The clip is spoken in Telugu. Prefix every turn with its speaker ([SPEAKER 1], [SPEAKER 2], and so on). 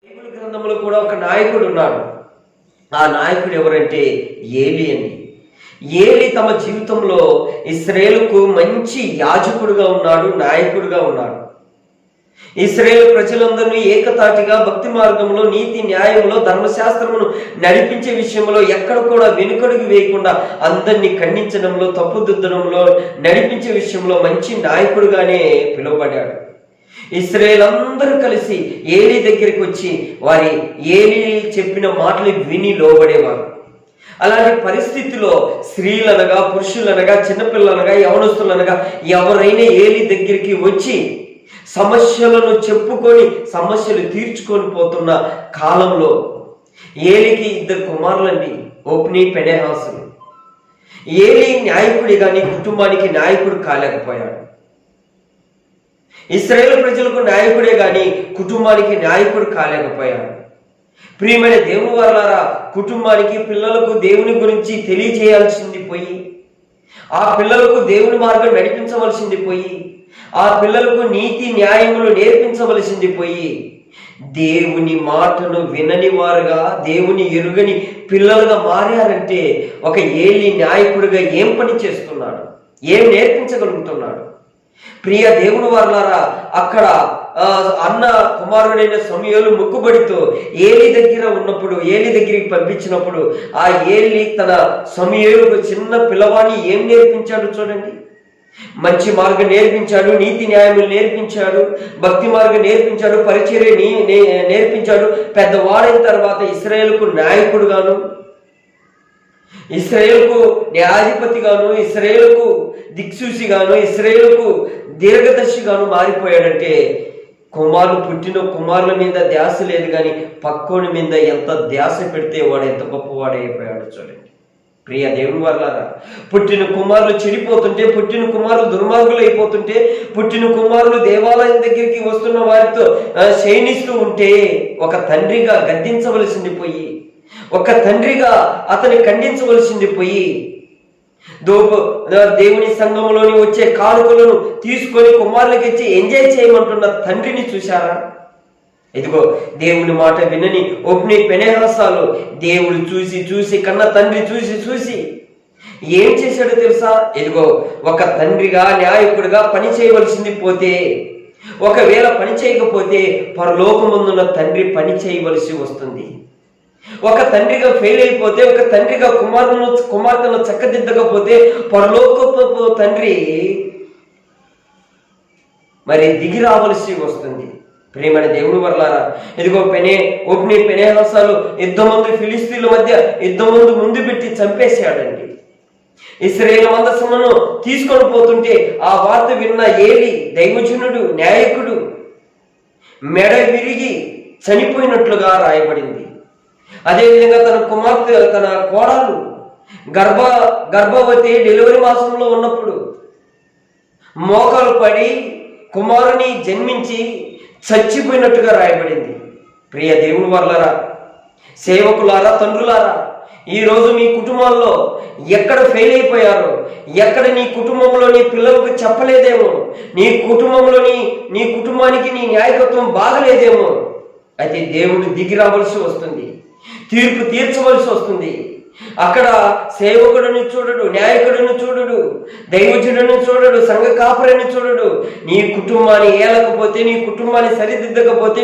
[SPEAKER 1] బైబిల్ గ్రంథంలో కూడా ఒక నాయకుడు ఉన్నాడు. ఆ నాయకుడు ఎవరంటే ఏలీ అండి. ఏలీ తమ జీవితంలో ఇశ్రాయేలుకు మంచి యాజకుడుగా ఉన్నాడు, నాయకుడుగా ఉన్నాడు. ఇశ్రాయేలు ప్రజలందరినీ ఏకతాటిగా భక్తి మార్గంలో, నీతి న్యాయంలో, ధర్మశాస్త్రమును నడిపించే విషయంలో ఎక్కడ కూడా వెనుకడుగు వేయకుండా అందరినీ ఖండించడంలో, తప్పుదిద్దడంలో, నడిపించే విషయంలో మంచి నాయకుడుగానే పిలువబడ్డాడు. ఇశ్రాయేలు అందరూ కలిసి ఏలీ దగ్గరికి వచ్చి ఏలీ చెప్పిన మాటలు విని లోబడేవారు. అలాంటి పరిస్థితిలో స్త్రీలనగా, పురుషులనగా, చిన్నపిల్లలనగా, యవనస్తులనగా ఎవరైనా ఏలీ దగ్గరికి వచ్చి సమస్యలను చెప్పుకొని సమస్యలు తీర్చుకొని పోతున్న కాలంలో ఏలీకి 2 కుమారులండి, ఓప్నీ, ఫీనెహాసు. ఏలీ నాయకుడి కానీ కుటుంబానికి నాయకుడు కాలేకపోయాడు. ఇశ్రాయేలు ప్రజలకు నాయకుడే గాని కుటుంబానికి నాయకుడు కాలేకపోయాడు. ప్రియమైన దేవుని వారలారా, కుటుంబానికి, పిల్లలకు దేవుని గురించి తెలియజేయాల్సింది పోయి, ఆ పిల్లలకు దేవుని మార్గం నడిపించవలసింది పోయి, ఆ పిల్లలకు నీతి న్యాయములు నేర్పించవలసింది పోయి, దేవుని మాటను వినని వారుగా, దేవుని ఎరుగని పిల్లలుగా మారారంటే ఒక ఏలీ నాయకుడిగా ఏం పని చేస్తున్నాడు, ఏం నేర్పించగలుగుతున్నాడు? ప్రియ దేవుని వారలారా, అక్కడ అన్న కుమారుడైన సమూయేలు మొక్కుబడితో ఏలీ దగ్గర ఉన్నప్పుడు, ఏలీ దగ్గరికి పంపించినప్పుడు ఆ ఏలీ తన సమూయేలుకు చిన్న పిల్లవాడిని ఏం నేర్పించాడు చూడండి. మంచి మార్గం నేర్పించాడు, నీతి న్యాయములు నేర్పించాడు, భక్తి మార్గం నేర్పించాడు, పరిచర్య నేర్పించాడు. పెద్దవాడైన తర్వాత ఇశ్రాయేలుకు నాయకుడుగాను, ఇశ్రాయేలుకు న్యాయాధిపతిగాను, ఇశ్రాయేలుకు దిక్సూచిగాను, ఇశ్రాయేలుకు దీర్ఘదర్శిగాను మారిపోయాడంటే పుట్టిన కుమారుల మీద ధ్యాస లేదు కానీ పక్కోని మీద ఎంత ధ్యాస పెడితే వాడు ఎంత గొప్పవాడైపోయాడు చూడండి. ప్రియ దేవుని వారలారా, పుట్టిన కుమారులు చెడిపోతుంటే, పుట్టిన కుమారులు దుర్మార్గులు అయిపోతుంటే, పుట్టిన కుమారులు దేవాలయం దగ్గరికి వస్తున్న వారితో శయనిస్తూ ఉంటే ఒక తండ్రిగా గద్దించవలసింది పోయి, ఒక తండ్రిగా అతని ఖండించవలసింది పోయి, దేవుని సంఘంలోని వచ్చే కానుకలను తీసుకొని కుమారులకి ఇచ్చి ఎంజాయ్ చేయమంటున్న తండ్రిని చూశారా? ఇదిగో దేవుని మాట వినని ఓప్నీ, ఫీనెహాసాలు దేవుడు చూసి చూసి, కన్న తండ్రి చూసి చూసి ఏం చేశాడో తెలుసా? ఇదిగో ఒక తండ్రిగా, నాయకుడిగా పని చేయవలసింది పోతే, ఒకవేళ పని చేయకపోతే పరలోకమందున్న తండ్రి పని చేయవలసి వస్తుంది. ఒక తండ్రిగా ఫెయిల్ అయిపోతే, ఒక తండ్రిగా కుమార్తెను చక్కదిద్దకపోతే పరలోకపు తండ్రి మరి దిగి రావలసి వస్తుంది. ప్రియమైన దేవుని వరలారా, ఇదిగో ఓప్నీ, ఫీనెహాసాలు యుద్ధమందు ఫిలిస్తీన్ల మధ్య ముందు పెట్టి చంపేశాడండి. ఇశ్రాయేలు మందసమును తీసుకొని పోతుంటే ఆ వార్త విన్న ఏలీ దైవజనుడు, నాయకుడు మెడ విరిగి చనిపోయినట్లుగా రాయబడింది. అదేవిధంగా తన కుమార్తె, తన కోడలు గర్భవతి డెలివరీ మాసంలో ఉన్నప్పుడు మోకాలు పడి కుమారుని జన్మించి చచ్చిపోయినట్టుగా రాయబడింది. ప్రియ దేవుని వారలారా, సేవకులారా, తండ్రులారా, ఈరోజు మీ కుటుంబాల్లో ఎక్కడ ఫెయిల్ అయిపోయారో, ఎక్కడ నీ కుటుంబంలో నీ పిల్లలకు చెప్పలేదేమో, నీ కుటుంబానికి నీ నాయకత్వం బాగలేదేమో, అయితే దేవుడు దిగి రావలసి వస్తుంది, తీర్పు తీర్చవలసి వస్తుంది. అక్కడ సేవకుడిని చూడడు, నాయకుడిని చూడడు, దైవజనుడిని చూడడు, సంఘ కాపరిని చూడడు. నీ కుటుంబాన్ని ఏలకపోతే, నీ కుటుంబాన్ని సరిదిద్దకపోతే,